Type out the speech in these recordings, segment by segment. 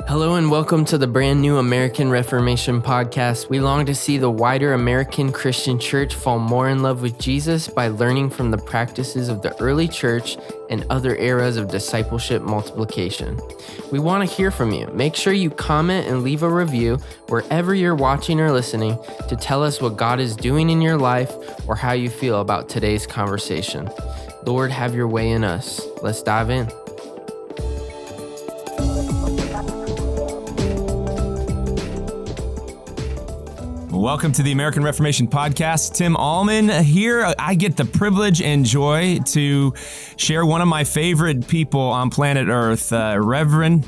Hello and welcome to the brand new American Reformation podcast. We long to see the wider American Christian church fall more in love with Jesus by learning from the practices of the early church and other eras of discipleship multiplication. We want to hear from you. Make sure you comment and leave a review wherever you're watching or listening to tell us what God is doing in your life or how you feel about today's conversation. Lord, have your way in us. Let's dive in. Welcome to the American Reformation podcast. Tim Allman here. I get the privilege and joy to share one of my favorite people on planet Earth, Reverend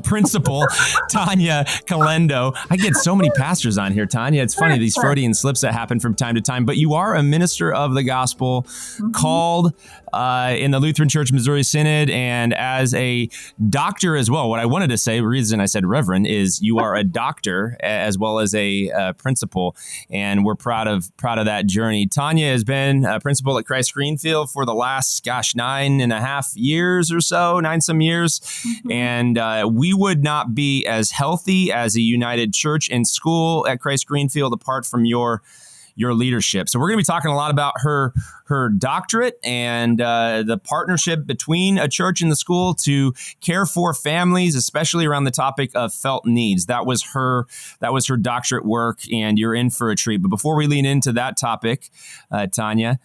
Principal Tanya Calendo. I get so many pastors on here, Tanya. It's funny, these Freudian slips that happen from time to time, but you are a minister of the gospel called in the Lutheran Church Missouri Synod, and as a doctor as well. What I wanted to say, the reason I said Reverend, is you are a doctor as well as a principal, and we're proud of that journey. Tanya has been a principal at Christ Greenfield for the last, 9.5 years or so, 9 some years, and we would not be as healthy as a united church and school at Christ Greenfield apart from your leadership. So we're going to be talking a lot about her doctorate and the partnership between a church and the school to care for families, especially around the topic of felt needs. That was her doctorate work, and you're in for a treat. But before we lean into that topic, Tanya,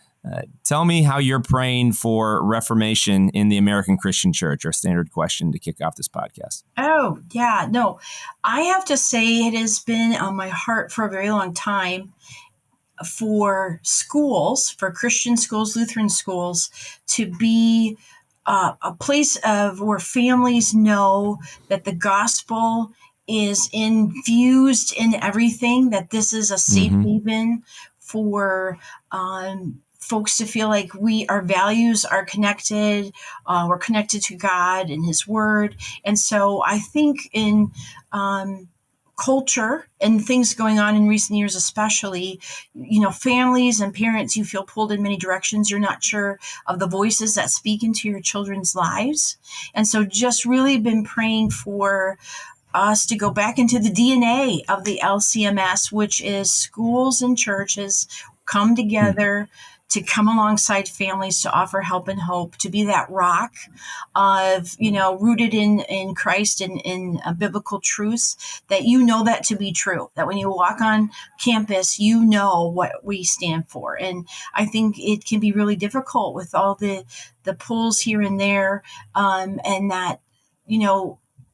tell me how you're praying for reformation in the American Christian church, our standard question to kick off this podcast. Oh, yeah. No, I have to say it has been on my heart for a very long time for schools, for Christian schools, Lutheran schools, to be a place of where families know that the gospel is infused in everything, that this is a safe haven for folks to feel like our values are connected, we're connected to God and His Word. And so I think in culture and things going on in recent years, especially, families and parents, you feel pulled in many directions. You're not sure of the voices that speak into your children's lives. And so just really been praying for us to go back into the DNA of the LCMS, which is schools and churches come together to come alongside families to offer help and hope, to be that rock of, rooted in Christ and in biblical truths, that that to be true, that when you walk on campus, what we stand for. And I think it can be really difficult with all the pulls here and there, and that,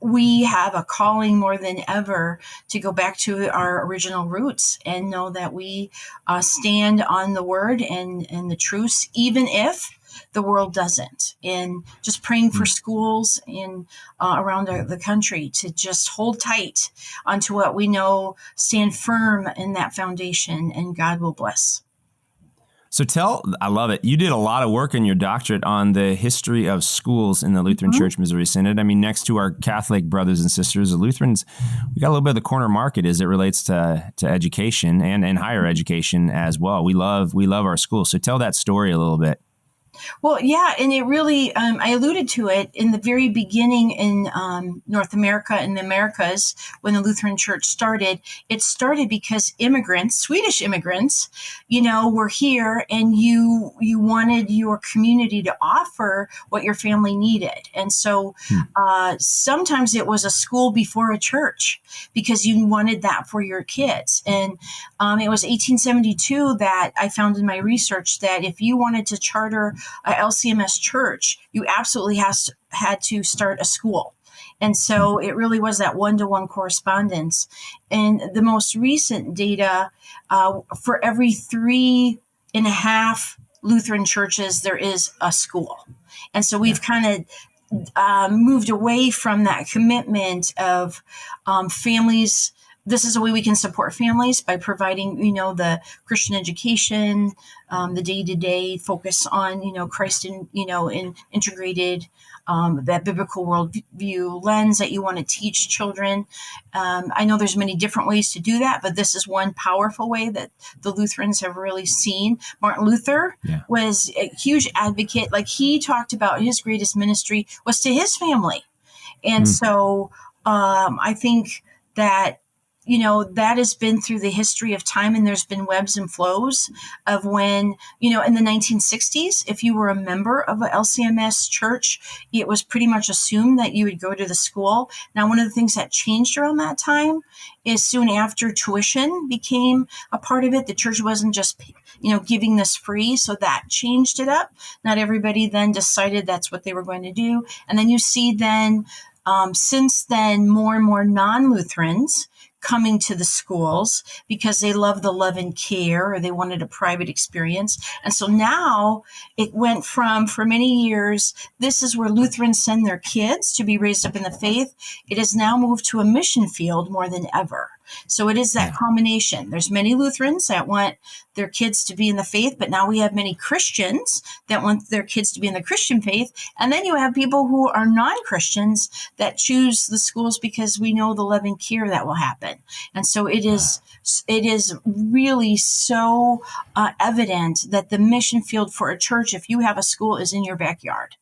we have a calling more than ever to go back to our original roots and know that we stand on the word and the truths, even if the world doesn't. And just praying for schools in around the country to just hold tight onto what we know, stand firm in that foundation, and God will bless. So I love it. You did a lot of work in your doctorate on the history of schools in the Lutheran Church Missouri Synod. I mean, next to our Catholic brothers and sisters, the Lutherans, we got a little bit of the corner market as it relates to education and higher education as well. We love our schools. So tell that story a little bit. Well, yeah, and it really, I alluded to it in the very beginning in North America and the Americas when the Lutheran Church started. It started because Swedish immigrants, were here, and you wanted your community to offer what your family needed. And so sometimes it was a school before a church because you wanted that for your kids. And it was 1872 that I found in my research that if you wanted to charter a LCMS church, you absolutely had to start a school. And so it really was that one-to-one correspondence. And the most recent data, for every 3.5 Lutheran churches, there is a school. And so we've kind of moved away from that commitment of families. This is a way we can support families by providing, the Christian education, the day-to-day focus on, Christ in integrated, that biblical worldview lens that you want to teach children. I know there's many different ways to do that, but this is one powerful way that the Lutherans have really seen. Martin Luther was a huge advocate. Like, he talked about his greatest ministry was to his family. And so I think that, that has been through the history of time, and there's been webs and flows of when, in the 1960s, if you were a member of a LCMS church, it was pretty much assumed that you would go to the school. Now, one of the things that changed around that time is soon after tuition became a part of it. The church wasn't just, giving this free. So that changed it up. Not everybody then decided that's what they were going to do. And then you see then, since then, more and more non-Lutherans coming to the schools because they love the love and care, or they wanted a private experience. And so now it went from, for many years, this is where Lutherans send their kids to be raised up in the faith. It has now moved to a mission field more than ever. So it is that combination. There's many Lutherans that want their kids to be in the faith, but now we have many Christians that want their kids to be in the Christian faith. And then you have people who are non-Christians that choose the schools because we know the love and care that will happen. And so it is really so evident that the mission field for a church, if you have a school, is in your backyard.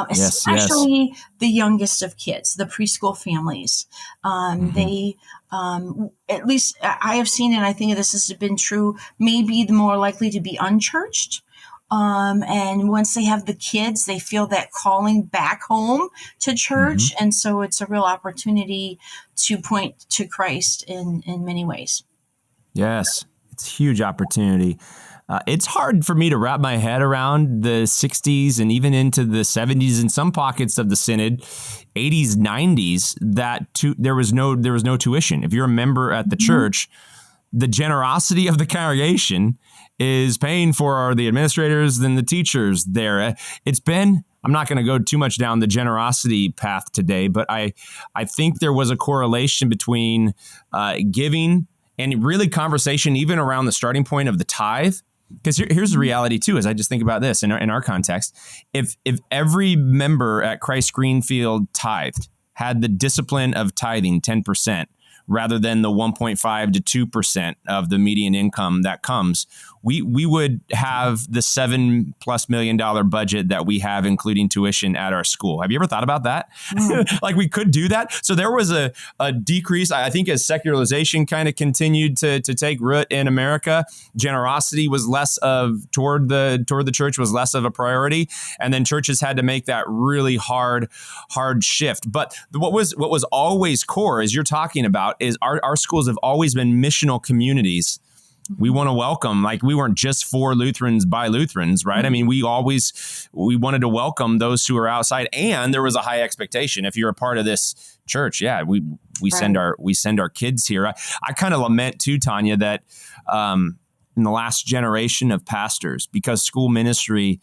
Especially the youngest of kids, the preschool families. They, at least I have seen, and I think this has been true, maybe the more likely to be unchurched. And once they have the kids, they feel that calling back home to church. And so it's a real opportunity to point to Christ in many ways. Yes, it's a huge opportunity. It's hard for me to wrap my head around the 60s and even into the 70s in some pockets of the Synod, 80s, 90s, that there was no tuition. If you're a member at the church, the generosity of the congregation is paying for the administrators and the teachers there. I'm not going to go too much down the generosity path today, but I think there was a correlation between giving and really conversation even around the starting point of the tithe. Because here's the reality too, as I just think about this in our context. If every member at Christ Greenfield tithed, had the discipline of tithing 10%, rather than the 1.5 to 2% of the median income that comes, we would have the $7+ million budget that we have, including tuition at our school. Have you ever thought about that? Like we could do that. So there was a decrease. I think as secularization kind of continued to take root in America, generosity was less toward the church was less of a priority. And then churches had to make that really hard shift. But what was always core, as you're talking about, is our schools have always been missional communities. We want to welcome, like we weren't just for Lutherans by Lutherans, right? I mean, we wanted to welcome those who are outside, and there was a high expectation. If you're a part of this church, we send our kids here. I kind of lament too, Tanya, that in the last generation of pastors, because school ministry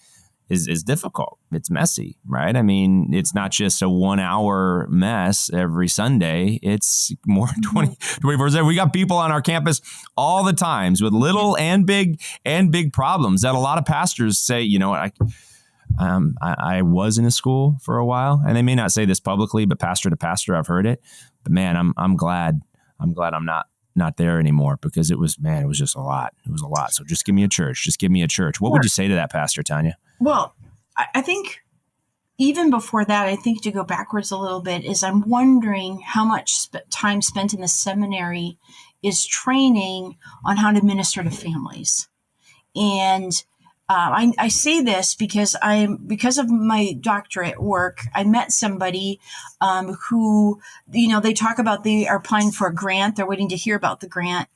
is difficult. It's messy, right? I mean, it's not just a 1 hour mess every Sunday. It's more 24/7. We got people on our campus all the times with little and big problems that a lot of pastors say, I was in a school for a while, and they may not say this publicly, but pastor to pastor, I've heard it. But man, I'm glad I'm not there anymore, because it was just a lot. It was a lot. So just give me a church. What would you say to that, Pastor Tanya? Well, I think even before that, I think to go backwards a little bit is I'm wondering how much time spent in the seminary is training on how to minister to families. And I say this because of my doctorate work, I met somebody who, they talk about they are applying for a grant. They're waiting to hear about the grant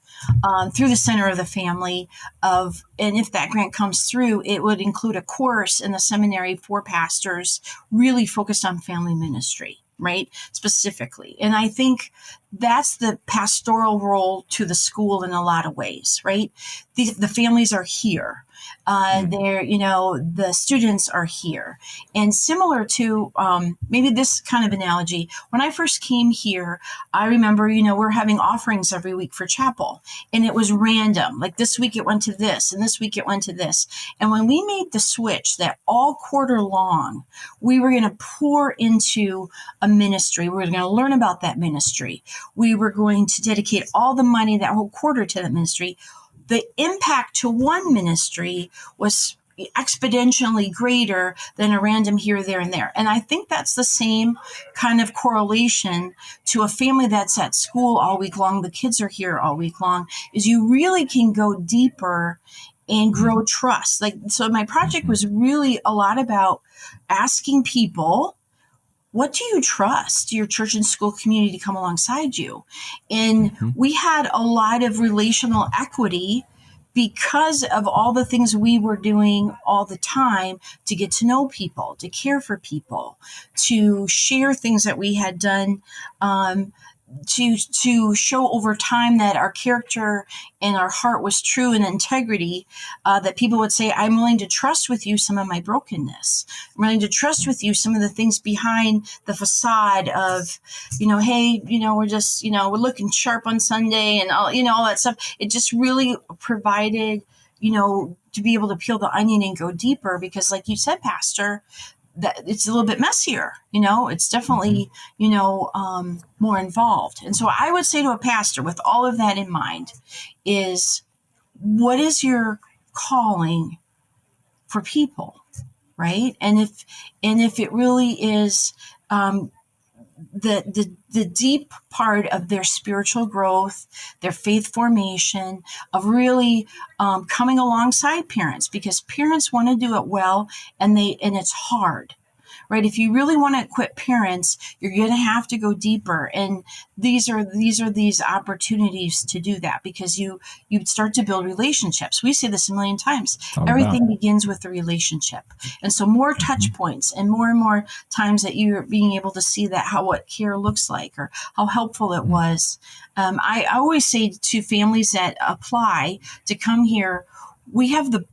through the Center of the Family and if that grant comes through, it would include a course in the seminary for pastors really focused on family ministry, right? Specifically. And I think that's the pastoral role to the school in a lot of ways, right? The families are here. The students are here. And similar to maybe this kind of analogy, when I first came here, I remember, we're having offerings every week for chapel, and it was random. Like this week it went to this, and this week it went to this. And when we made the switch that all quarter long, we were going to pour into a ministry, we were going to learn about that ministry. We were going to dedicate all the money that whole quarter to that ministry. The impact to one ministry was exponentially greater than a random here, there, and there. And I think that's the same kind of correlation to a family that's at school all week long. The kids are here all week long, is you really can go deeper and grow trust. Like, so my project was really a lot about asking people, what do you trust your church and school community to come alongside you? And we had a lot of relational equity because of all the things we were doing all the time to get to know people, to care for people, to share things that we had done, to show over time that our character and our heart was true and integrity, that people would say, I'm willing to trust with you some of my brokenness. I'm willing to trust with you some of the things behind the facade of, hey, we're just, we're looking sharp on Sunday and all, all that stuff. It just really provided, to be able to peel the onion and go deeper, because like you said, Pastor, that it's a little bit messier, it's definitely, more involved. And so I would say to a pastor, with all of that in mind, is what is your calling for people, right? And if it really is, the deep part of their spiritual growth, their faith formation, of really coming alongside parents, because parents want to do it well, and it's hard, right? If you really want to equip parents, you're going to have to go deeper, and these are these opportunities to do that, because you start to build relationships. We say this a million times. Everything begins with the relationship, and so more touch points and more times that you're being able to see that what care looks like, or how helpful it was. I always say to families that apply to come here, we have the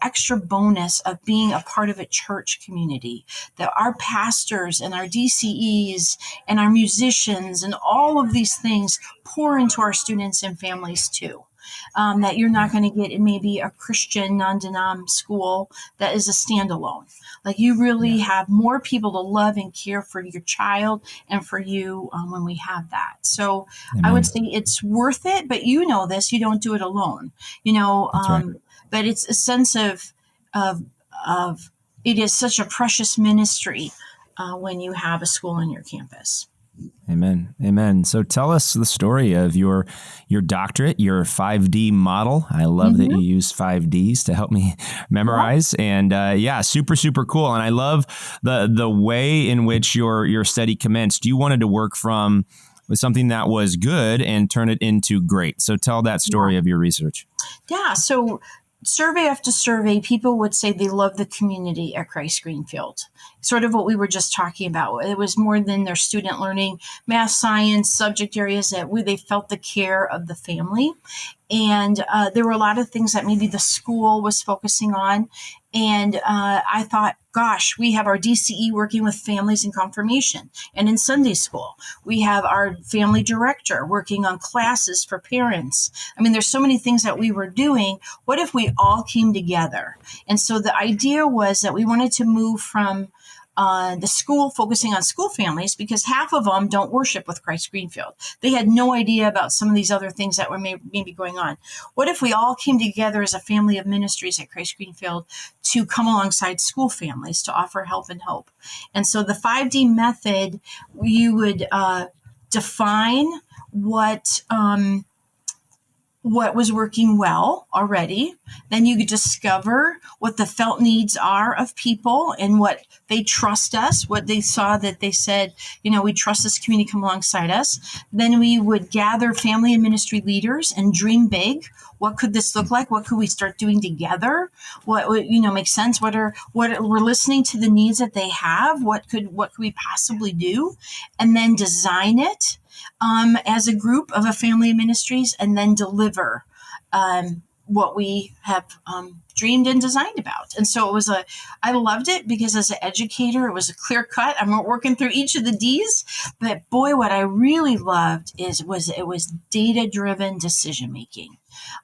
extra bonus of being a part of a church community, that our pastors and our DCEs and our musicians and all of these things pour into our students and families too. That you're not going to get in maybe a Christian non-denom school that is a standalone. Like, you really have more people to love and care for your child and for you when we have that. So I would say it's worth it, but this, you don't do it alone, but it's a sense of it is such a precious ministry when you have a school on your campus. Amen. Amen. So tell us the story of your doctorate, your 5D model. I love that you use 5Ds to help me memorize. And super, super cool. And I love the way in which your study commenced. You wanted to work with something that was good and turn it into great. So tell that story of your research. Yeah. So survey after survey, people would say they love the community at Christ Greenfield. Sort of what we were just talking about. It was more than their student learning, math, science, subject areas, that they felt the care of the family. And there were a lot of things that maybe the school was focusing on. And I thought, gosh, we have our DCE working with families in confirmation and in Sunday school. We have our family director working on classes for parents. I mean, there's so many things that we were doing. What if we all came together? And so the idea was that we wanted to move from the school focusing on school families, because half of them don't worship with Christ Greenfield. They had no idea about some of these other things that were maybe going on. What if we all came together as a family of ministries at Christ Greenfield to come alongside school families to offer help and hope? And so the 5D method, you would define what was working well already. Then you discover what the felt needs are of people and what they trust us, what they saw that they said, we trust this community, come alongside us. Then we would gather family and ministry leaders and dream big. What could this look like? What could we start doing together? What would, make sense? What we're listening to the needs that they have. What could we possibly do? And then design it as a group of a family of ministries, and then deliver what we have dreamed and designed about. And so I loved it, because as an educator, it was a clear cut. I'm working through each of the D's, but boy, what I really loved it was data-driven decision making.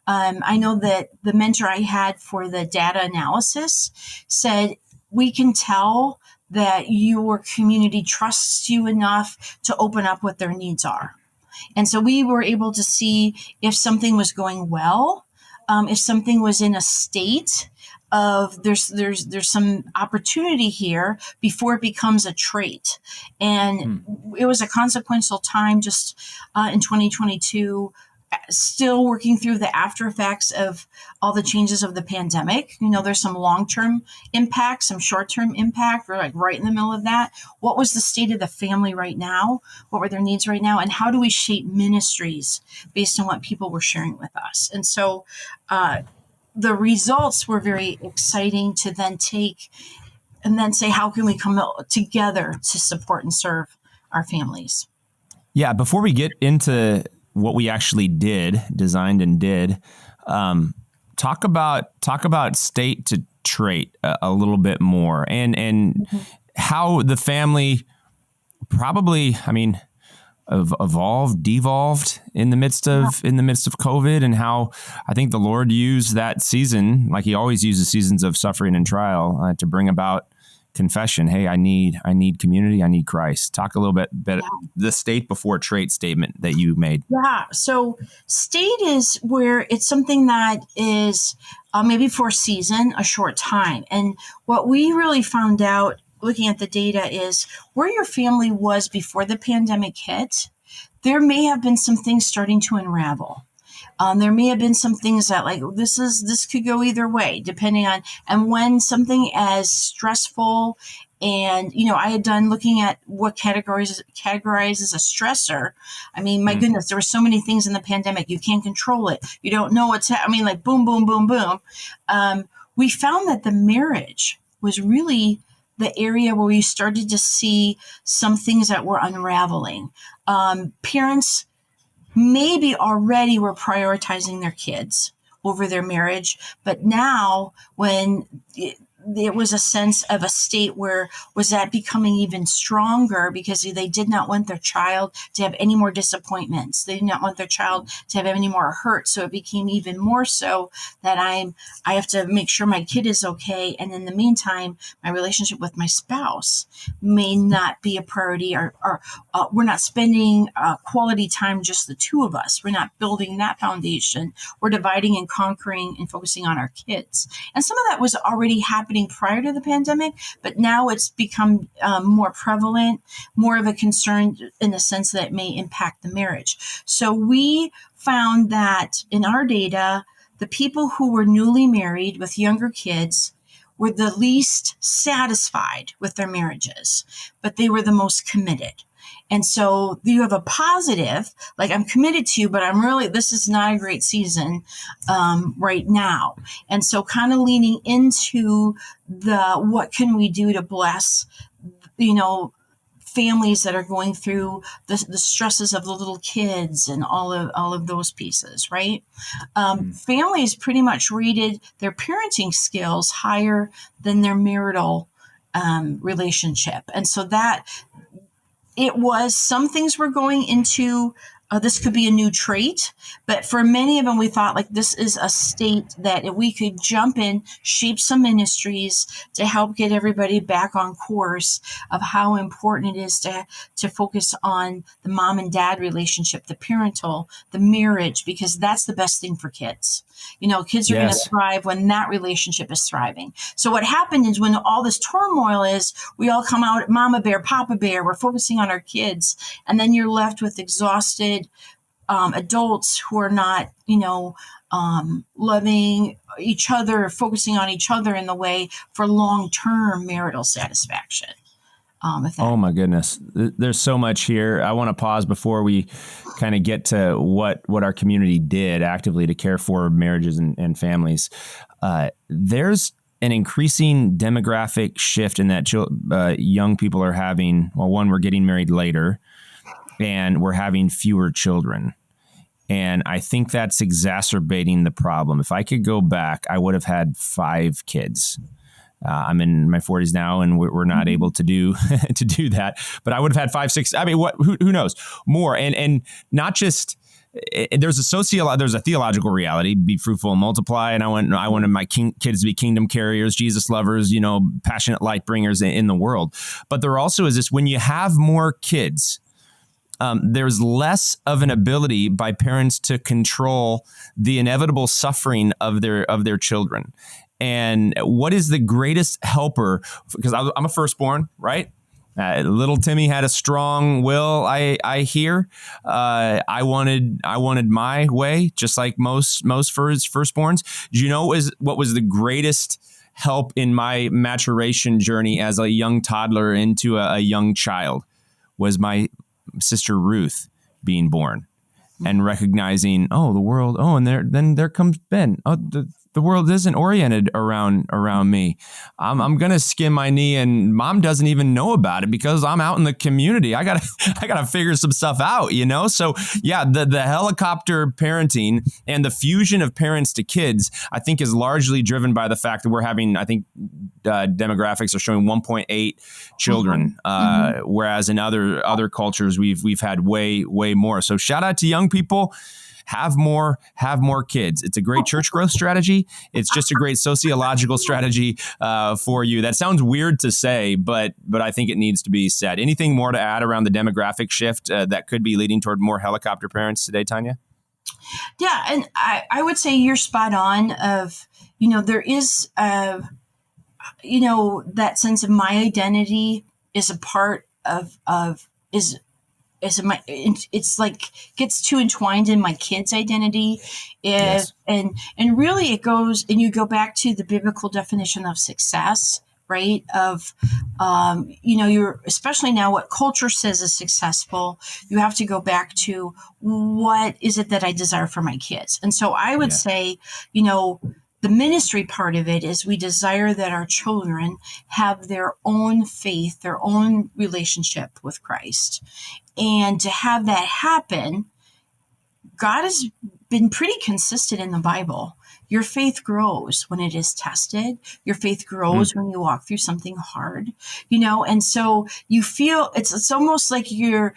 I know that the mentor I had for the data analysis said, we can tell that your community trusts you enough to open up what their needs are. And so we were able to see if something was going well, if something was in a state of there's some opportunity here before it becomes a trait. And it was a consequential time just in 2022, still working through the after effects of all the changes of the pandemic. There's some long-term impact, some short-term impact. We're like right in the middle of that. What was the state of the family right now? What were their needs right now? And how do we shape ministries based on what people were sharing with us? And so the results were very exciting to then take and then say, how can we come together to support and serve our families? Yeah, before we get into what we actually designed and did, talk about state to trait a little bit more, and how the family probably, evolved, devolved in the midst of COVID, and how I think the Lord used that season, like He always uses seasons of suffering and trial, to bring about confession. Hey, I need community. I need Christ. Talk a little bit the state before trait statement that you made. Yeah. So state is where it's something that is maybe for a season, a short time. And what we really found out looking at the data is where your family was before the pandemic hit. There may have been some things starting to unravel. There may have been some things that this could go either way, depending on, and when something as stressful and, I had done looking at what categorizes a stressor. My goodness, there were so many things in the pandemic. You can't control it. You don't know what's happening, like boom, boom, boom, boom. We found that the marriage was really the area where we started to see some things that were unraveling. Parents maybe already were prioritizing their kids over their marriage, but now when there was a sense of a state where was that becoming even stronger because they did not want their child to have any more disappointments. They did not want their child to have any more hurt. So it became even more so that I have to make sure my kid is okay. And in the meantime, my relationship with my spouse may not be a priority, or we're not spending quality time, just the two of us. We're not building that foundation. We're dividing and conquering and focusing on our kids. And some of that was already happening prior to the pandemic, but now it's become more prevalent, more of a concern in the sense that it may impact the marriage. So we found that in our data, the people who were newly married with younger kids were the least satisfied with their marriages, but they were the most committed. And so you have a positive, like I'm committed to you, but this is not a great season right now. And so kind of leaning into what can we do to bless, families that are going through the stresses of the little kids and all of those pieces, right? Families pretty much rated their parenting skills higher than their marital relationship. And so that it was, some things were going into, this could be a new trait, but for many of them, we thought this is a state that if we could jump in, shape some ministries to help get everybody back on course of how important it is to focus on the mom and dad relationship, the parental, the marriage, because that's the best thing for kids. Kids are going to thrive when that relationship is thriving. So what happened is when all this turmoil is, we all come out mama bear, papa bear, we're focusing on our kids. And then you're left with exhausted adults who are not, loving each other, focusing on each other in the way for long-term marital satisfaction. Oh my goodness. There's so much here. I want to pause before we kind of get to what our community did actively to care for marriages and families. There's an increasing demographic shift in that young people are having, one, we're getting married later, and we're having fewer children. And I think that's exacerbating the problem. If I could go back, I would have had 5 kids. I'm in my 40s now, and we're not able to do that. But I would have had 5, 6. Who knows more? And not just. There's a theological reality: be fruitful and multiply. And I wanted my kids to be kingdom carriers, Jesus lovers, passionate light bringers in the world. But there also is this: when you have more kids, there's less of an ability by parents to control the inevitable suffering of their children. And what is the greatest helper? Because I'm a firstborn, right? Little Timmy had a strong will. I hear. I wanted my way, just like most firstborns. Do you know what was the greatest help in my maturation journey as a young toddler into a young child? Was my sister Ruth being born and recognizing, oh, the world. Oh, and there comes Ben. Oh, the world isn't oriented around me. I'm gonna skin my knee, and Mom doesn't even know about it because I'm out in the community. I gotta figure some stuff out, you know. So yeah, the helicopter parenting and the fusion of parents to kids, I think, is largely driven by the fact that we're having, I think, demographics are showing 1.8 children, whereas in other cultures we've had way more. So shout out to young people. Have more kids. It's a great church growth strategy. It's just a great sociological strategy for you. That sounds weird to say, but I think it needs to be said. Anything more to add around the demographic shift that could be leading toward more helicopter parents today, Tanya? Yeah, and I would say you're spot on. There is that sense of my identity is a part it's like gets too entwined in my kid's identity. Yes. And really it goes, and you go back to the biblical definition of success, right? Of, you're, especially now what culture says is successful, you have to go back to what is it that I desire for my kids? And so I would say, the ministry part of it is we desire that our children have their own faith, their own relationship with Christ. And to have that happen, God has been pretty consistent in the Bible. Your faith grows when it is tested. Your faith grows when you walk through something hard, and so you feel it's almost like your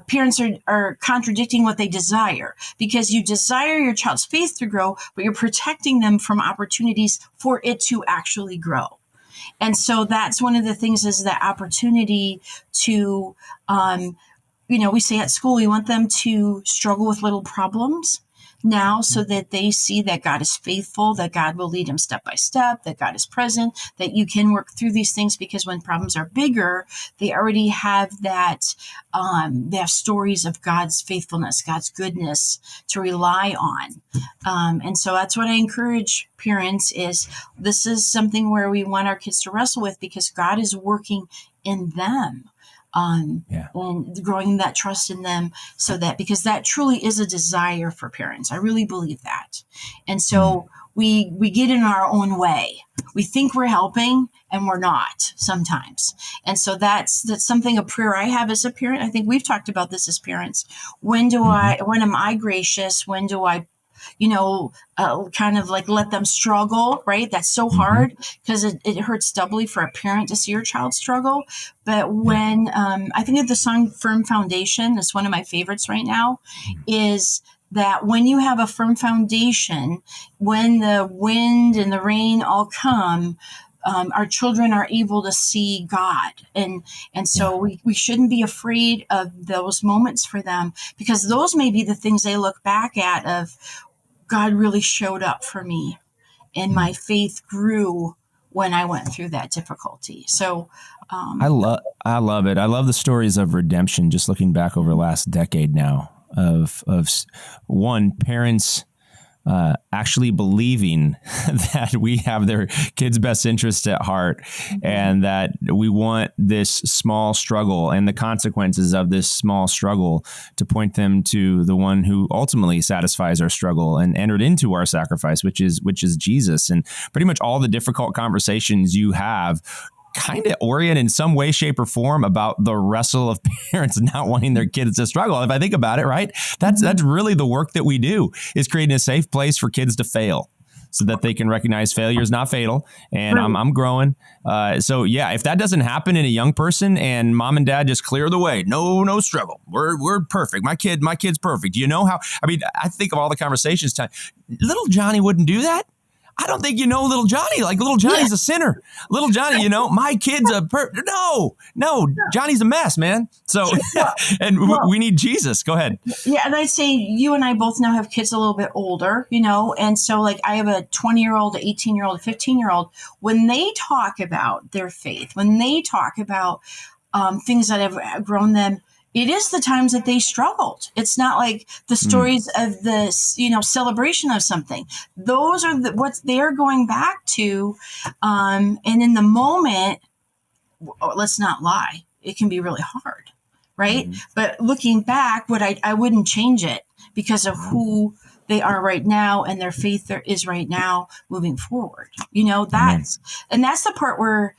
parents are contradicting what they desire, because you desire your child's faith to grow, but you're protecting them from opportunities for it to actually grow. And so that's one of the things, is the opportunity to, we say at school, we want them to struggle with little problems now so that they see that God is faithful, that God will lead them step by step, that God is present, that you can work through these things, because when problems are bigger, they already have that, they have stories of God's faithfulness, God's goodness to rely on. And so that's what I encourage parents is, this is something where we want our kids to wrestle with, because God is working in them. And growing that trust in them, so that, because that truly is a desire for parents. I really believe that. And so we get in our own way. We think we're helping and we're not sometimes. And so that's something, a prayer I have as a parent. I think we've talked about this as parents. When am I gracious? When do I kind of like let them struggle, right? That's so hard, because it hurts doubly for a parent to see your child struggle. But when, I think of the song Firm Foundation, that's one of my favorites right now, is that when you have a firm foundation, when the wind and the rain all come, our children are able to see God. And so we shouldn't be afraid of those moments for them, because those may be the things they look back at of, God really showed up for me, and my faith grew when I went through that difficulty. So I love it. I love the stories of redemption, just looking back over the last decade now, of one, parents actually believing that we have their kids' best interest at heart, and that we want this small struggle and the consequences of this small struggle to point them to the one who ultimately satisfies our struggle and entered into our sacrifice, which is Jesus. And pretty much all the difficult conversations you have kind of orient in some way, shape, or form about the wrestle of parents not wanting their kids to struggle. If I think about it, right, that's really the work that we do, is creating a safe place for kids to fail, so that they can recognize failure is not fatal, and I'm growing. So yeah, if that doesn't happen in a young person, and mom and dad just clear the way, no struggle, we're perfect. My kid's perfect. You know how? I mean, I think of all the conversations. Little Johnny wouldn't do that. I don't think you know little Johnny. Like little Johnny's a sinner. Little Johnny, my kid's no, Johnny's a mess, man. So, we need Jesus. Go ahead. Yeah. And I'd say you and I both now have kids a little bit older, and so like I have a 20-year-old, an 18-year-old, a 15-year-old. When they talk about their faith, when they talk about things that have grown them, it is the times that they struggled. It's not like the stories of this, celebration of something. Those are what they're going back to. And in the moment, let's not lie, it can be really hard, right? Mm-hmm. But looking back, I wouldn't change it because of who they are right now and their faith there is right now moving forward. That's the part where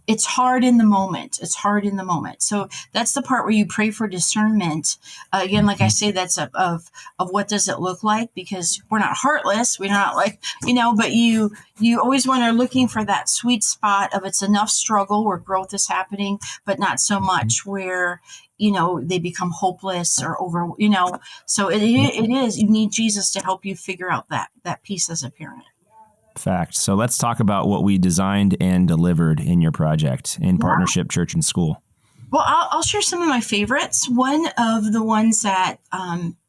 it's hard in the moment. It's hard in the moment. So that's the part where you pray for discernment. Again, like I say, that's of what does it look like, because we're not heartless. We're not like, but you always want to looking for that sweet spot of it's enough struggle where growth is happening, but not so much where, they become hopeless or over, so it is, you need Jesus to help you figure out that piece as a parent. Fact. So let's talk about what we designed and delivered in your project in partnership, church and school. Well, I'll share some of my favorites. One of the ones that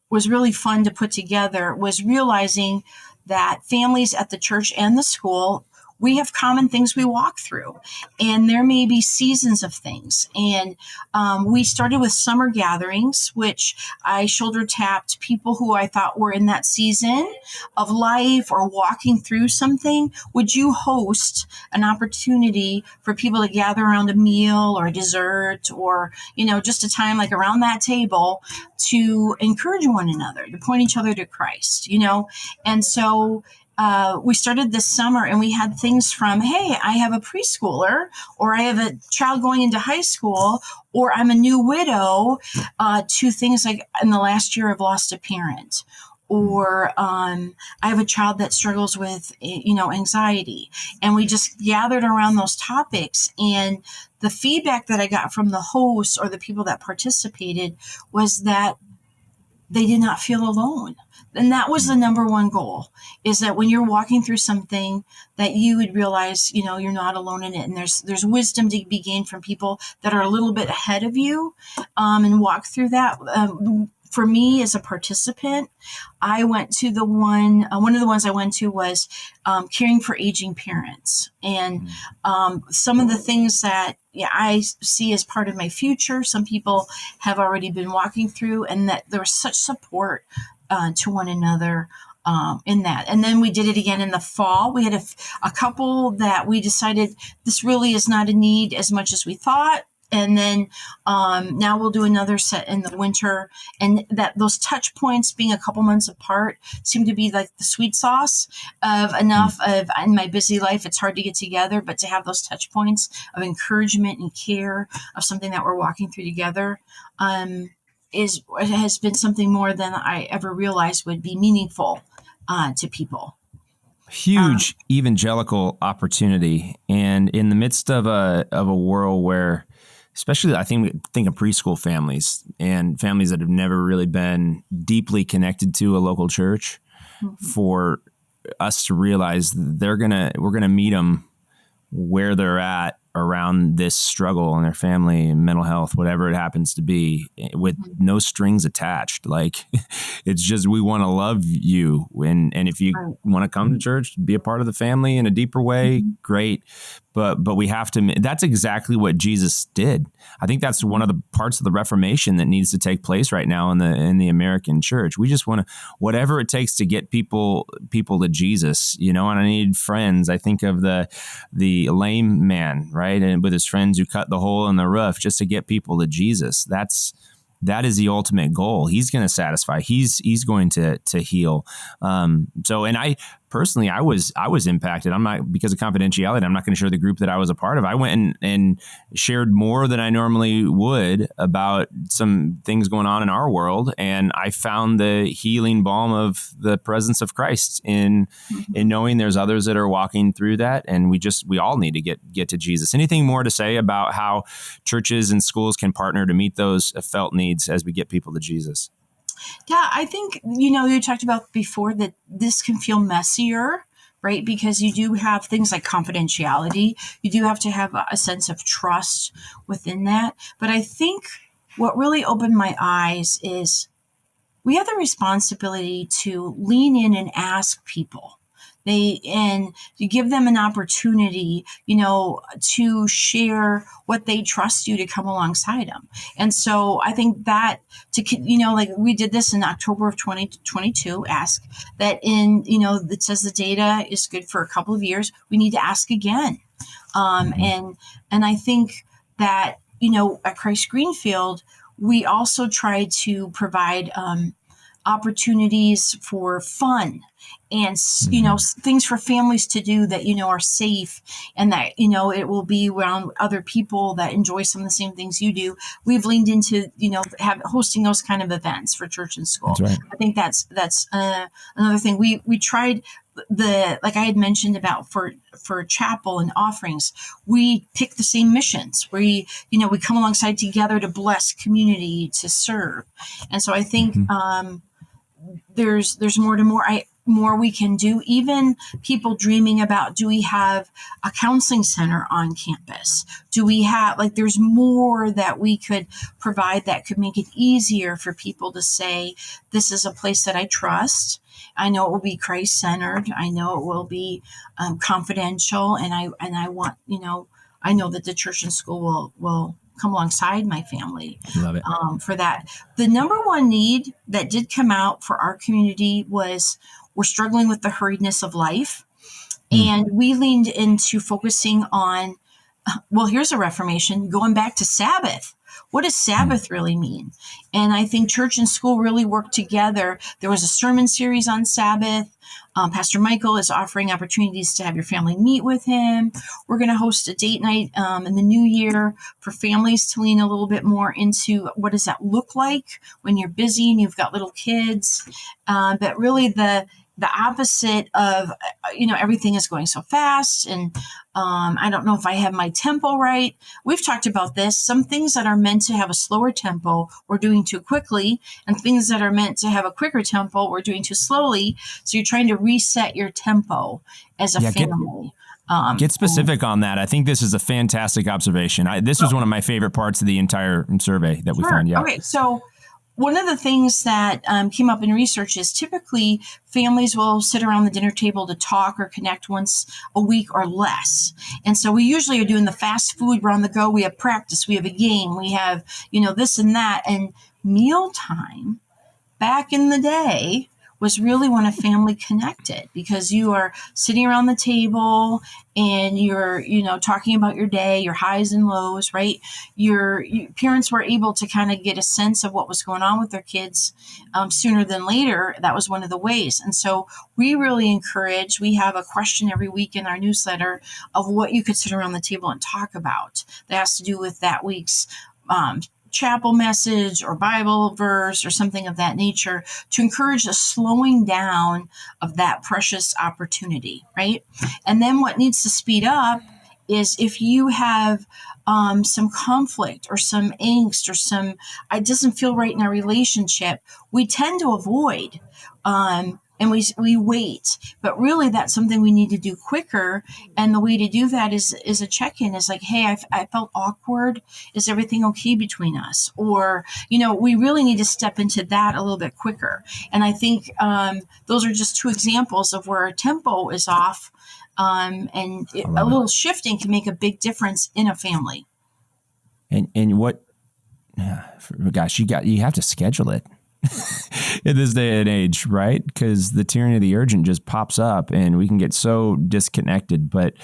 was really fun to put together was realizing that families at the church and the school, we have common things we walk through, and there may be seasons of things. And we started with summer gatherings, which I shoulder tapped people who I thought were in that season of life or walking through something. Would you host an opportunity for people to gather around a meal or a dessert or, just a time like around that table to encourage one another, to point each other to Christ, And so we started this summer and we had things from, hey, I have a preschooler, or I have a child going into high school, or I'm a new widow, to things like in the last year I've lost a parent, or I have a child that struggles with, anxiety. And we just gathered around those topics. And the feedback that I got from the hosts or the people that participated was that they did not feel alone. And that was the number one goal, is that when you're walking through something that you would realize, you're not alone in it. And there's wisdom to be gained from people that are a little bit ahead of you, and walk through that. For me as a participant, I went to one of the ones I went to was caring for aging parents. And some of the things that I see as part of my future, some people have already been walking through, and that there was such support to one another in that. And then we did it again in the fall. We had a couple that we decided this really is not a need as much as we thought. And then now we'll do another set in the winter, and that those touch points being a couple months apart seem to be like the sweet sauce of enough of in my busy life. It's hard to get together, but to have those touch points of encouragement and care of something that we're walking through together has been something more than I ever realized would be meaningful to people. Huge evangelical opportunity, and in the midst of a world where, especially I think of preschool families and families that have never really been deeply connected to a local church, for us to realize we're gonna meet them where they're at around this struggle in their family and mental health, whatever it happens to be, with no strings attached. Like, it's just, we want to love you. And if you want to come to church, be a part of the family in a deeper way, great. But we have to, that's exactly what Jesus did. I think that's one of the parts of the Reformation that needs to take place right now in the American church. We just want to, whatever it takes to get people to Jesus, and I need friends. I think of the lame man, right? And with his friends who cut the hole in the roof just to get people to Jesus. That is the ultimate goal. He's going to satisfy. He's going to heal. And I personally, I was impacted. I'm not, because of confidentiality, I'm not going to share the group that I was a part of. I went and shared more than I normally would about some things going on in our world. And I found the healing balm of the presence of Christ in knowing there's others that are walking through that. And we all need to get to Jesus. Anything more to say about how churches and schools can partner to meet those felt needs as we get people to Jesus? Yeah, I think, you talked about before that this can feel messier right? Because you do have things like confidentiality. You do have to have a sense of trust within that. But I think what really opened my eyes is we have the responsibility to lean in and ask people. And to give them an opportunity, to share what they trust you to come alongside them. And so I think that like we did this in October of 2022, ask that it says the data is good for a couple of years. We need to ask again. And I think that, at Christ Greenfield, we also try to provide opportunities for fun and, things for families to do that, are safe, and that, it will be around other people that enjoy some of the same things you do. We've leaned into, hosting those kind of events for church and school. That's right. I think that's another thing. We tried like I had mentioned about for chapel and offerings, we pick the same missions. We come alongside together to bless community, to serve. And so I think there's more we can do. Even people dreaming about, do we have a counseling center on campus? Do we have, there's more that we could provide that could make it easier for people to say, this is a place that I trust. I know it will be Christ-centered. I know it will be confidential. And I want, I know that the church and school will come alongside my family. Love it. For that. The number one need that did come out for our community was, we're struggling with the hurriedness of life. And we leaned into focusing on, here's a reformation, going back to Sabbath. What does Sabbath really mean? And I think church and school really worked together. There was a sermon series on Sabbath. Pastor Michael is offering opportunities to have your family meet with him. We're going to host a date night in the new year for families to lean a little bit more into what does that look like when you're busy and you've got little kids. But really the opposite of, everything is going so fast. And I don't know if I have my tempo right. We've talked about this. Some things that are meant to have a slower tempo, we're doing too quickly. And things that are meant to have a quicker tempo, we're doing too slowly. So you're trying to reset your tempo as a family. Get specific on that. I think this is a fantastic observation. This was one of my favorite parts of the entire survey that we found. Yeah. Okay. So one of the things that came up in research is typically families will sit around the dinner table to talk or connect once a week or less. And so we usually are doing the fast food. We're on the go. We have practice. We have a game. We have, this and that. And mealtime back in the day was really when a family connected, because you are sitting around the table and you're, talking about your day, your highs and lows, right? Your parents were able to kind of get a sense of what was going on with their kids sooner than later. That was one of the ways. And so we really encourage, we have a question every week in our newsletter of what you could sit around the table and talk about that has to do with that week's chapel message or Bible verse or something of that nature, to encourage a slowing down of that precious opportunity, right? And then what needs to speed up is if you have some conflict or some angst or it doesn't feel right in our relationship, we tend to avoid and we wait. But really, that's something we need to do quicker. And the way to do that is a check-in. Is like, hey, I felt awkward. Is everything okay between us? Or, we really need to step into that a little bit quicker. And I think those are just two examples of where our tempo is off. And a little shifting can make a big difference in a family. And what, gosh, you have to schedule it. In this day and age, right? Because the tyranny of the urgent just pops up and we can get so disconnected. But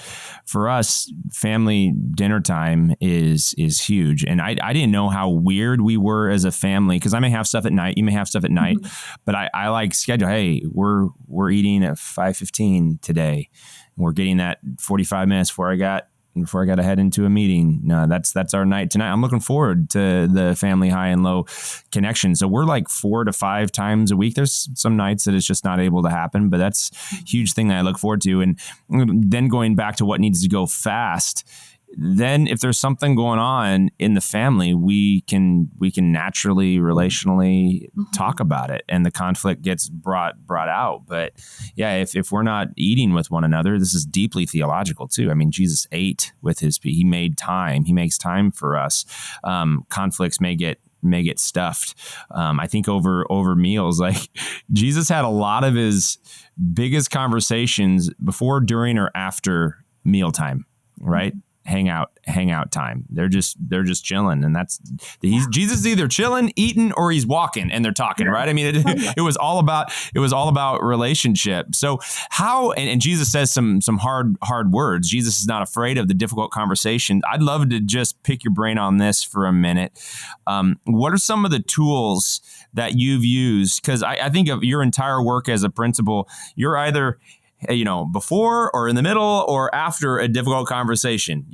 for us, family dinner time is huge. And I didn't know how weird we were as a family, because I may have stuff at night, you may have stuff at night, but I like schedule, hey, we're eating at 5:15 today. We're getting that 45 minutes before I got to head into a meeting. No, that's our night tonight. I'm looking forward to the family high and low connection. So we're like 4 to 5 times a week. There's some nights that it's just not able to happen, but that's a huge thing that I look forward to. And then going back to what needs to go fast, then if there's something going on in the family, we can naturally, relationally talk about it, and the conflict gets brought out. But yeah, if we're not eating with one another, this is deeply theological too. I mean, Jesus ate with he made time. He makes time for us. Conflicts may get stuffed. I think over meals, like Jesus had a lot of his biggest conversations before, during, or after mealtime, right? Hangout time. They're just chilling, and Jesus is either chilling, eating, or he's walking and they're talking, right? I mean, it was all about relationship. So how, and Jesus says some hard words. Jesus is not afraid of the difficult conversation. I'd love to just pick your brain on this for a minute. What are some of the tools that you've used? Because I think of your entire work as a principal, you're either before or in the middle or after a difficult conversation,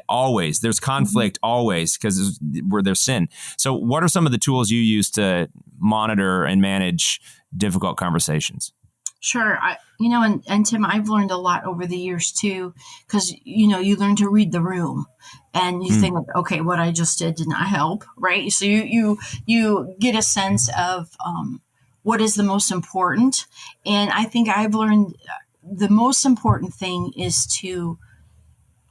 always there's conflict, always, because where there's sin. So what are some of the tools you use to monitor and manage difficult conversations? Sure. And Tim, I've learned a lot over the years too, because, you learn to read the room and you think, okay, what I just did not help. Right. So you get a sense of, what is the most important. And I think I've learned the most important thing is to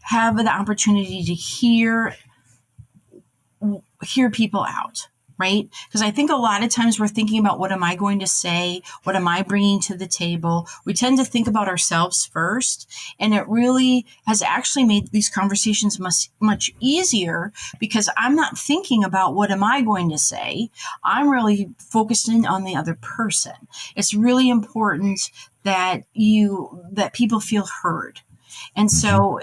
have the opportunity to hear people out, right? Because I think a lot of times we're thinking about, what am I going to say? What am I bringing to the table? We tend to think about ourselves first, and it really has actually made these conversations much easier, because I'm not thinking about what am I going to say. I'm really focused in on the other person. It's really important that people feel heard. And so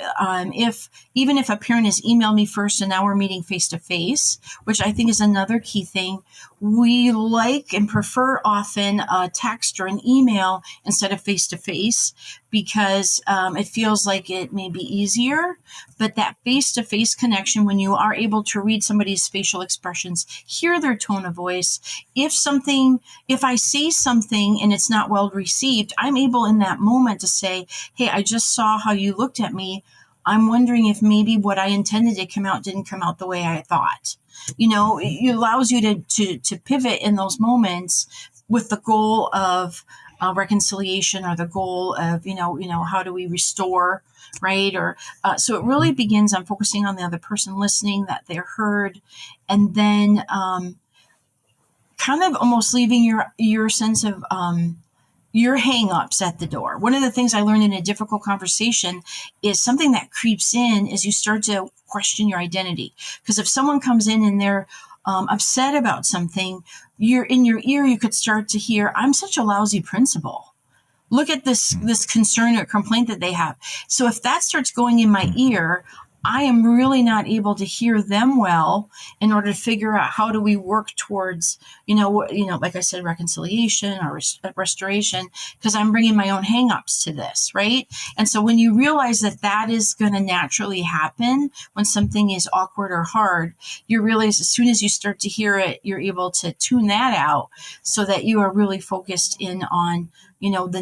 even if a parent has emailed me first and now we're meeting face to face, which I think is another key thing, we like and prefer often a text or an email instead of face to face, because it feels like it may be easier. But that face to face connection, when you are able to read somebody's facial expressions, hear their tone of voice, if I say something and it's not well received, I'm able in that moment to say, hey, I just saw how you looked at me. I'm wondering if maybe what I intended to come out didn't come out the way I thought. It allows you to pivot in those moments with the goal of reconciliation, or the goal of, how do we restore, right? Or so it really begins on focusing on the other person, listening, that they're heard, and then kind of almost leaving your sense of your hang-ups at the door. One of the things I learned in a difficult conversation is something that creeps in is you start to question your identity. Because if someone comes in and they're upset about something, in your ear, you could start to hear, I'm such a lousy principal. Look at this concern or complaint that they have. So if that starts going in my ear, I am really not able to hear them well in order to figure out how do we work towards, like I said, reconciliation or restoration, because I'm bringing my own hangups to this, right? And so when you realize that is going to naturally happen when something is awkward or hard, you realize as soon as you start to hear it, you're able to tune that out so that you are really focused in on the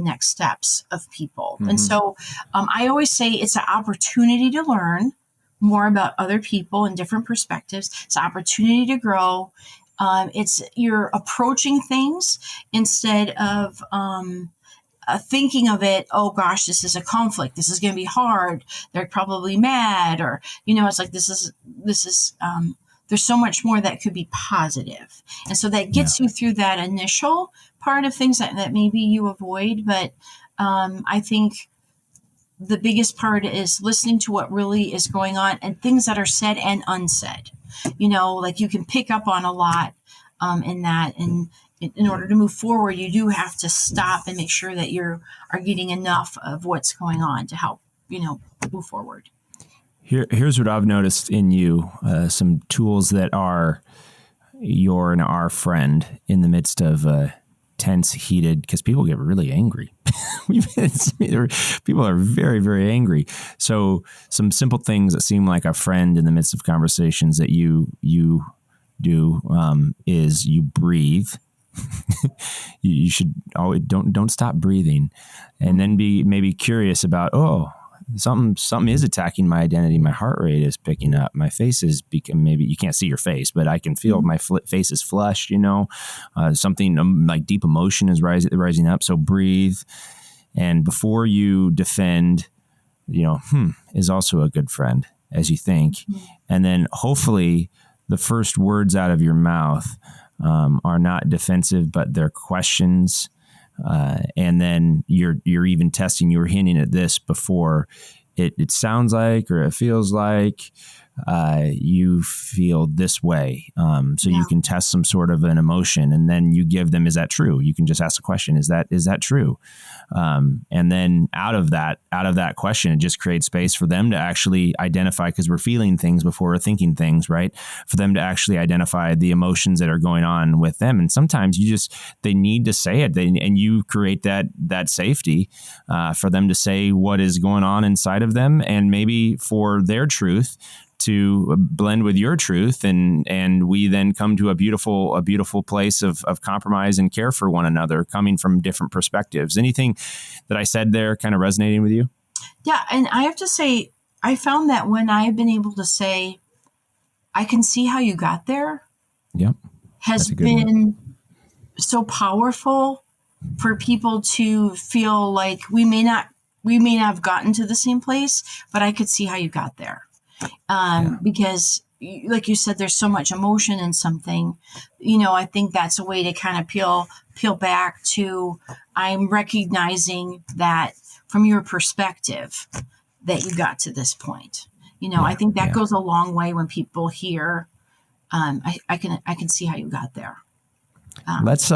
next steps of people. And so I always say it's an opportunity to learn more about other people and different perspectives. It's an opportunity to grow. You're approaching things instead of thinking of it, oh gosh, this is a conflict. This is going to be hard. They're probably mad, or, it's like this is there's so much more that could be positive. And so that gets you through that initial part of things that maybe you avoid. But I think the biggest part is listening to what really is going on and things that are said and unsaid. Like you can pick up on a lot in that. And in order to move forward, you do have to stop and make sure that you are getting enough of what's going on to help, move forward. Here's what I've noticed in you, some tools that are your and our friend in the midst of tense, heated, because people get really angry. People are very, very angry. So some simple things that seem like a friend in the midst of conversations that you do is you breathe. You should always don't stop breathing, and then be maybe curious about, something is attacking my identity. My heart rate is picking up. My face is maybe you can't see your face, but I can feel my face is flushed, something like deep emotion is rising up. So breathe. And before you defend, is also a good friend as you think. And then hopefully the first words out of your mouth are not defensive, but they're questions. And then you're even testing, you were hinting at this before, it sounds like, or it feels like you feel this way. So you can test some sort of an emotion, and then you give them, is that true? You can just ask the question, is that true? And then out of that question, it just creates space for them to actually identify, because we're feeling things before we're thinking things, right? For them to actually identify the emotions that are going on with them. And sometimes they need to say it, and you create that safety for them to say what is going on inside of them, and maybe for their truth to blend with your truth, and we then come to a beautiful place of compromise and care for one another, coming from different perspectives. Anything that I said there kind of resonating with you? Yeah, and I have to say, I found that when I've been able to say, I can see how you got there, has been so powerful for people to feel like we may not have gotten to the same place, but I could see how you got there. Because like you said, there's so much emotion in something, I think that's a way to kind of peel back to, I'm recognizing that from your perspective that you got to this point. I think that goes a long way when people hear, I can see how you got there. Let's,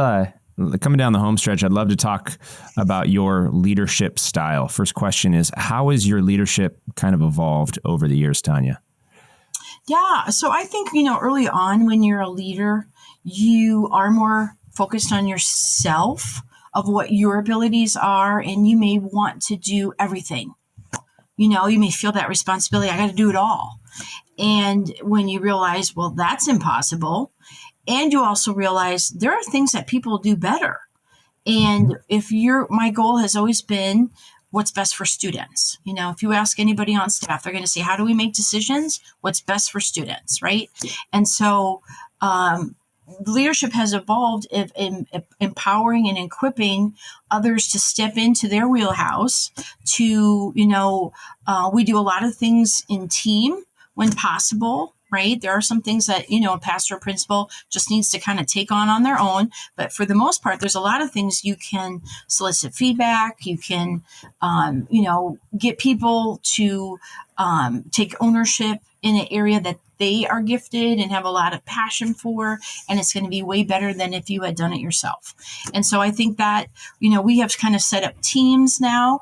coming down the home stretch, I'd love to talk about your leadership style. First question is, how has your leadership kind of evolved over the years, Tanya? Yeah. So I think, early on when you're a leader, you are more focused on yourself, of what your abilities are, and you may want to do everything. You may feel that responsibility. I got to do it all. And when you realize, well, that's impossible. And you also realize there are things that people do better. And my goal has always been what's best for students. If you ask anybody on staff, they're going to say, how do we make decisions? What's best for students, right? And so leadership has evolved in empowering and equipping others to step into their wheelhouse to, we do a lot of things in team when possible. Right. There are some things that, a pastor or principal just needs to kind of take on their own. But for the most part, there's a lot of things you can solicit feedback. You can, get people to take ownership in an area that they are gifted and have a lot of passion for. And it's going to be way better than if you had done it yourself. And so I think that, we have kind of set up teams now.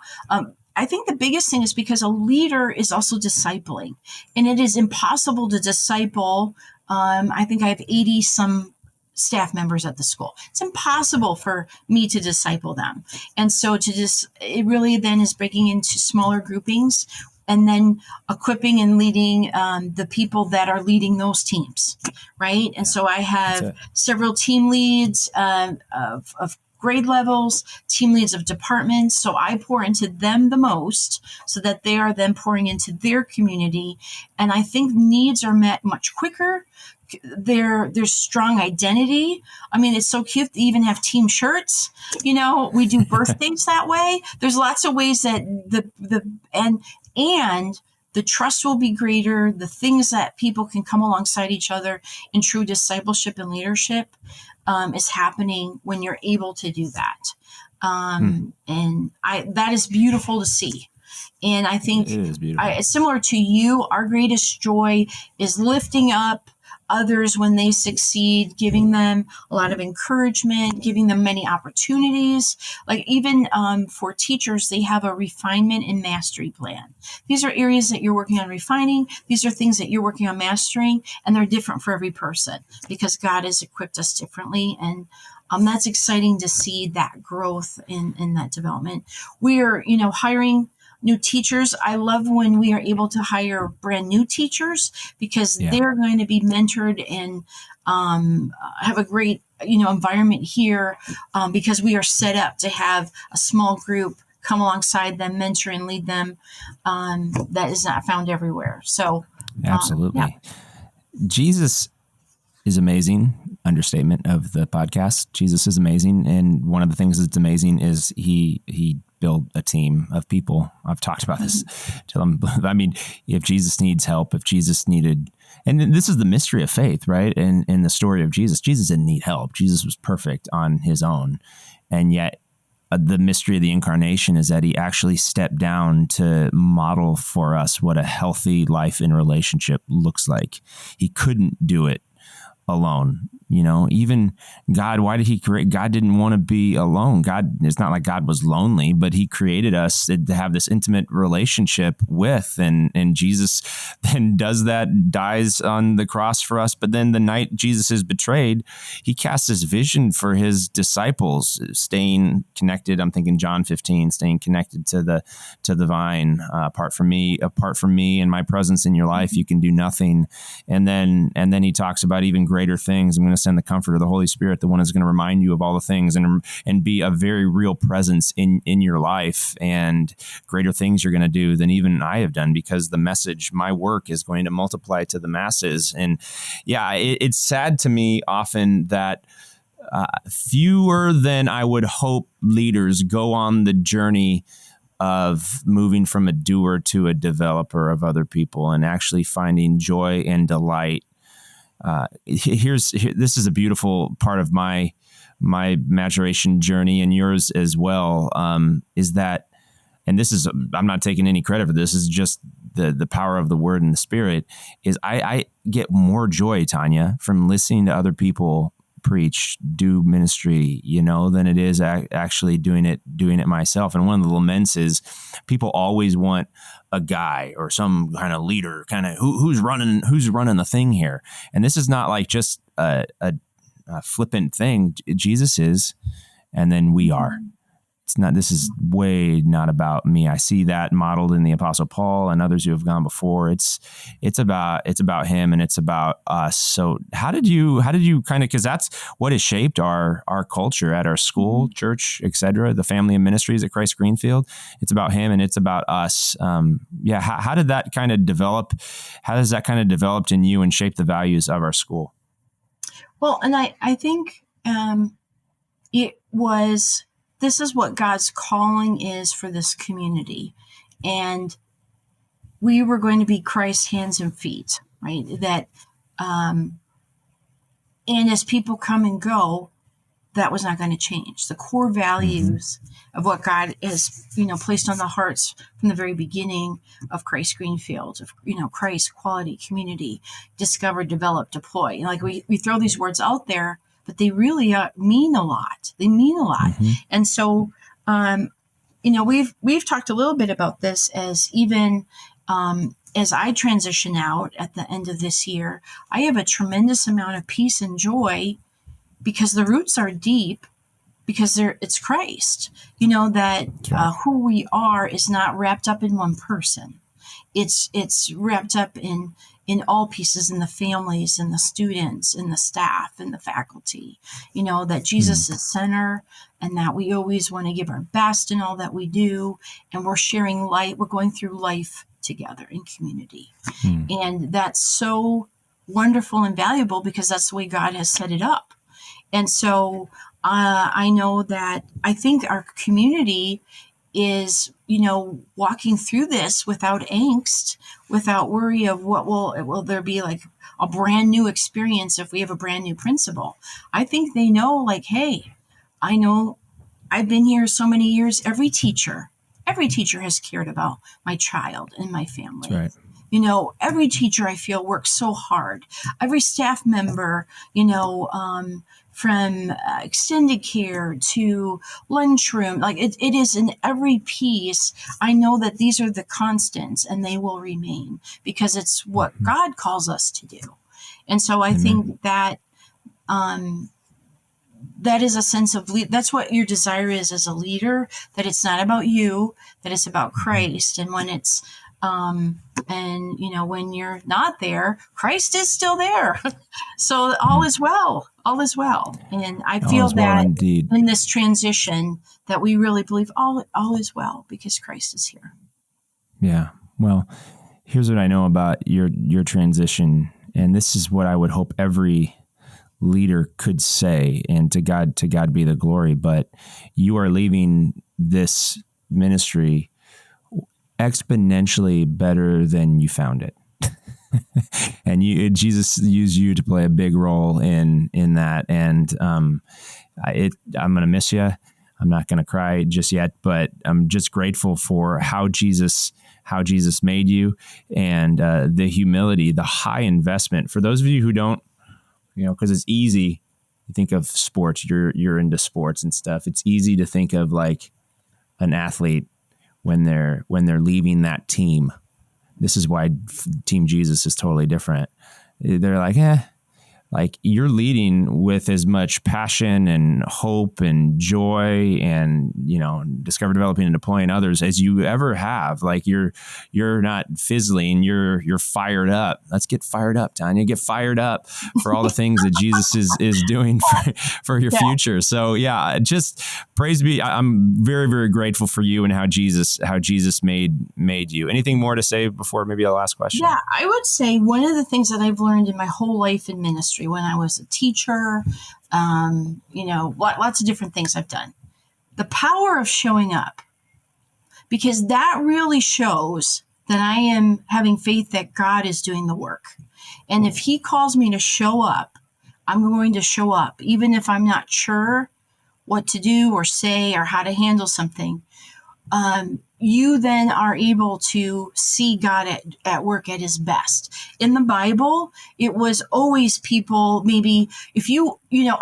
I think the biggest thing is because a leader is also discipling, and it is impossible to disciple. I think I have 80 some staff members at the school. It's impossible for me to disciple them. And so it really then is breaking into smaller groupings and then equipping and leading the people that are leading those teams. Right. And so I have several team leads of grade levels, team leads of departments. So I pour into them the most so that they are then pouring into their community. And I think needs are met much quicker. There's strong identity. I mean, it's so cute to even have team shirts. We do birthdays that way. There's lots of ways that and the trust will be greater. The things that people can come alongside each other in true discipleship and leadership is happening when you're able to do that. And that is beautiful to see. And I think similar to you, our greatest joy is lifting up others when they succeed, giving them a lot of encouragement, giving them many opportunities. Like even for teachers, they have a refinement and mastery plan. These are areas that you're working on refining. These are things that you're working on mastering, and they're different for every person because God has equipped us differently. And that's exciting to see that growth in that development. We're, hiring new teachers. I love when we are able to hire brand new teachers because they're going to be mentored and have a great, environment here because we are set up to have a small group come alongside them, mentor and lead them, that is not found everywhere. So, Absolutely. Yeah. Jesus is amazing. Understatement of the podcast. Jesus is amazing. And one of the things that's amazing is he built a team of people. I've talked about this to them. I mean, if Jesus needs help, if Jesus needed, and this is the mystery of faith, right? And in the story of Jesus didn't need help. Jesus was perfect on his own. And yet the mystery of the incarnation is that he actually stepped down to model for us what a healthy life in relationship looks like. He couldn't do it alone. Even God, why did he create? God didn't want to be alone. It's not like God was lonely, but he created us to have this intimate relationship with, and Jesus then does that, dies on the cross for us. But then the night Jesus is betrayed, he casts this vision for his disciples, staying connected. I'm thinking John 15, staying connected to the vine. Apart from me and my presence in your life, you can do nothing. And then he talks about even greater things. I'm going to send the comforter, the Holy Spirit, the one who's going to remind you of all the things and be a very real presence in your life, and greater things you're going to do than even I have done, because the message, my work, is going to multiply to the masses. And yeah, it's sad to me often that fewer than I would hope leaders go on the journey of moving from a doer to a developer of other people and actually finding joy and delight. This is a beautiful part of my maturation journey, and yours as well, is that, and this is, I'm not taking any credit for this, is just the power of the Word and the Spirit, is I get more joy, Tanya, from listening to other people preach, do ministry, than it is actually doing it myself. And one of the laments is people always want a guy or some kind of leader, kind of who's running the thing here. And this is not like just a flippant thing. Jesus is, and then we are. It's not. This is way not about me. I see that modeled in the Apostle Paul and others who have gone before. It's about him, and it's about us. So how did you kind of, because that's what has shaped our culture at our school, church, etc., the family and ministries at Christ Greenfield. It's about him and it's about us. How did that kind of develop? How does that kind of developed in you and shape the values of our school? Well, and I think it was. This is what God's calling is for this community. And we were going to be Christ's hands and feet, right? That, and as people come and go, that was not going to change. The core values of what God has, placed on the hearts from the very beginning of Christ Greenfield, of, Christ, quality, community, discover, develop, deploy. Like we throw these words out there, but they really mean a lot. They mean a lot. And so, we've talked a little bit about this as even as I transition out at the end of this year, I have a tremendous amount of peace and joy because the roots are deep, because it's Christ. That who we are is not wrapped up in one person. It's wrapped up in all pieces, in the families, in the students, in the staff, in the faculty, that Jesus is center, and that we always want to give our best in all that we do. And we're sharing light. We're going through life together in community. And that's so wonderful and valuable because that's the way God has set it up. And so I know that I think our community is, walking through this without angst, without worry of will there be like a brand new experience if we have a brand new principal. I think they know, like, hey, I know I've been here so many years. Every teacher has cared about my child and my family. That's right. Every teacher I feel works so hard. Every staff member, from extended care to lunchroom, like it is in every piece. I know that these are the constants and they will remain because it's what God calls us to do. And so I think that that is a sense of that's what your desire is as a leader, that it's not about you, that it's about Christ. And when it's And, when you're not there, Christ is still there. So all is well. All is well. And I All feel is well that indeed. in this transition that we really believe all is well because Christ is here. Yeah. Well, here's what I know about your transition, and this is what I would hope every leader could say, and to God be the glory. But you are leaving this ministry exponentially better than you found it. And Jesus used you to play a big role in that. And I'm going to miss you. I'm not going to cry just yet, but I'm just grateful for how Jesus made you, and the humility, the high investment. For those of you who don't, because it's easy to think of sports. You're into sports and stuff. It's easy to think of like an athlete when they're leaving that team. This is why Team Jesus is totally different. They're like, like you're leading with as much passion and hope and joy and, discover, developing, and deploying others as you ever have. Like you're not fizzling, you're fired up. Let's get fired up, Tanya. Get fired up for all the things that Jesus is doing for your future. So yeah, just praise be. I'm very, very grateful for you and how Jesus made you. Anything more to say before maybe our last question? Yeah, I would say one of the things that I've learned in my whole life in ministry, when I was a teacher, lots of different things I've done. The power of showing up, because that really shows that I am having faith that God is doing the work. And if he calls me to show up, I'm going to show up, even if I'm not sure what to do or say or how to handle something. You then are able to see God at work at his best. In the Bible, it was always people, maybe if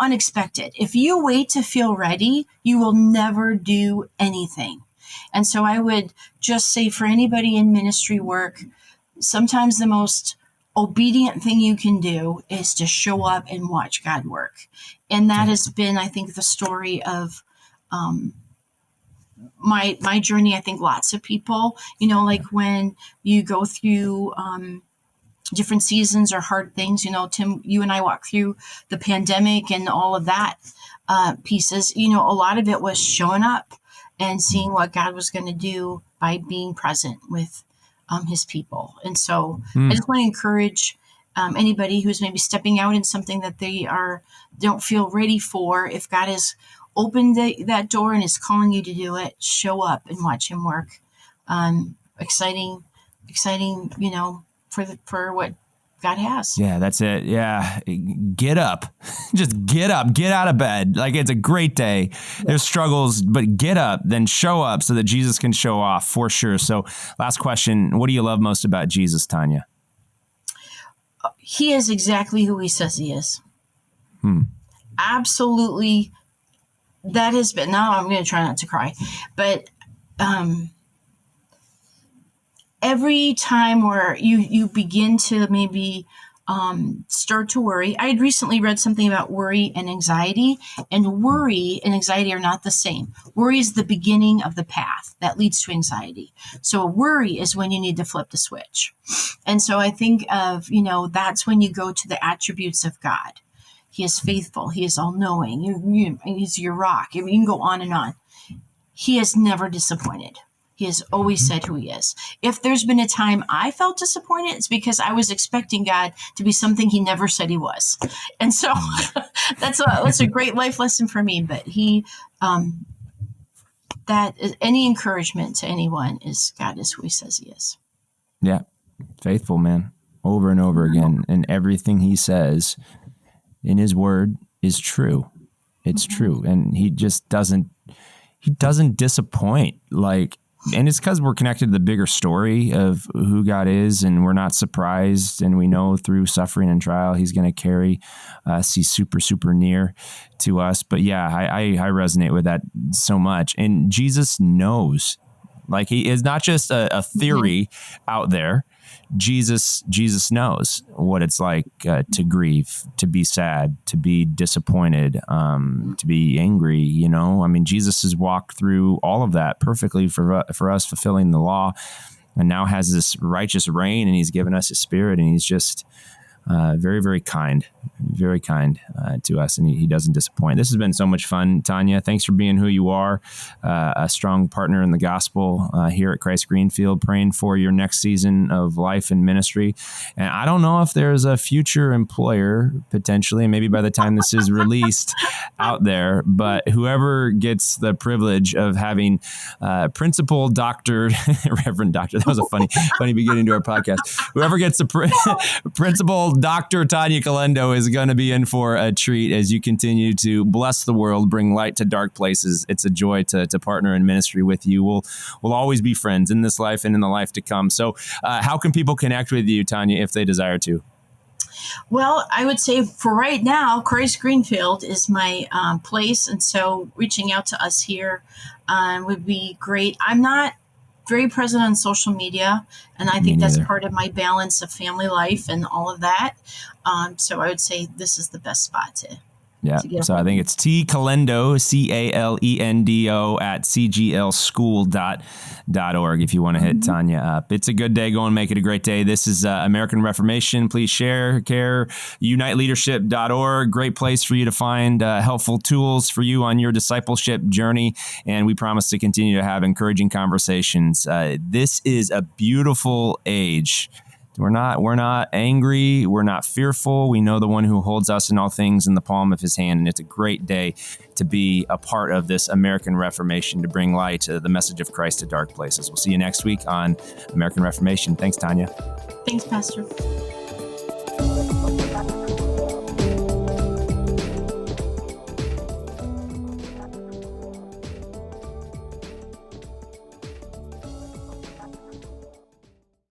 unexpected. If you wait to feel ready, you will never do anything. And so I would just say for anybody in ministry work, sometimes the most obedient thing you can do is to show up and watch God work. And that has been, I think, the story of my journey. I think lots of people, like when you go through different seasons or hard things, Tim, you and I walked through the pandemic and all of that pieces, a lot of it was showing up and seeing what God was going to do by being present with his people. And so I just want to encourage anybody who's maybe stepping out in something that they don't feel ready for. If God has opened that door and is calling you to do it, show up and watch him work. Exciting, for what God has. Yeah, that's it. Yeah. Get up. Just get up. Get out of bed. Like it's a great day. Yeah. There's struggles, but get up, then show up so that Jesus can show off for sure. So last question, what do you love most about Jesus, Tanya? He is exactly who he says he is. Absolutely. That has been, now I'm going to try not to cry, but every time where you begin to maybe start to worry. I had recently read something about worry and anxiety, and worry and anxiety are not the same. Worry is the beginning of the path that leads to anxiety. So worry is when you need to flip the switch. And so I think of, that's when you go to the attributes of God. He is faithful. He is all-knowing. He's your rock. You can go on and on. He is never disappointed. He has always said who he is. If there's been a time I felt disappointed, it's because I was expecting God to be something he never said he was. And so that's a great life lesson for me. But that is any encouragement to anyone is God is who he says he is. Yeah. Faithful, man. Over and over again. And everything he says in his word is true. It's true. And he just doesn't disappoint. And it's because we're connected to the bigger story of who God is, and we're not surprised. And we know through suffering and trial, he's going to carry us. He's super, super near to us. But yeah, I resonate with that so much. And Jesus knows, he is not just a theory out there. Jesus knows what it's like to grieve, to be sad, to be disappointed, to be angry. Jesus has walked through all of that perfectly for us, fulfilling the law. and now has this righteous reign, and he's given us his Spirit, and he's just very, very kind to us, and he doesn't disappoint. This has been so much fun, Tanya. Thanks for being who you are, a strong partner in the gospel here at Christ Greenfield, praying for your next season of life and ministry. And I don't know if there's a future employer, potentially, maybe by the time this is released out there, but whoever gets the privilege of having principal doctor, Reverend Doctor, that was a funny beginning to our podcast. Whoever gets the principal Dr. Tanya Calendo is going to be in for a treat as you continue to bless the world, bring light to dark places. It's a joy to partner in ministry with you. We'll always be friends in this life and in the life to come. So how can people connect with you, Tanya, if they desire to? Well, I would say for right now, Christ Greenfield is my place. And so reaching out to us here would be great. I'm not very present on social media, and I think that's part of my balance of family life and all of that. So I would say this is the best spot to So I think it's T Calendo, Calendo at cglschool.org if you want to hit Tanya up. It's a good day. Go and make it a great day. This is American Reformation. Please share, care, uniteleadership.org. Great place for you to find helpful tools for you on your discipleship journey. And we promise to continue to have encouraging conversations. This is a beautiful age. We're not angry. We're not fearful. We know the one who holds us in all things in the palm of his hand. And it's a great day to be a part of this American Reformation, to bring light to the message of Christ to dark places. We'll see you next week on American Reformation. Thanks, Tanya. Thanks, Pastor.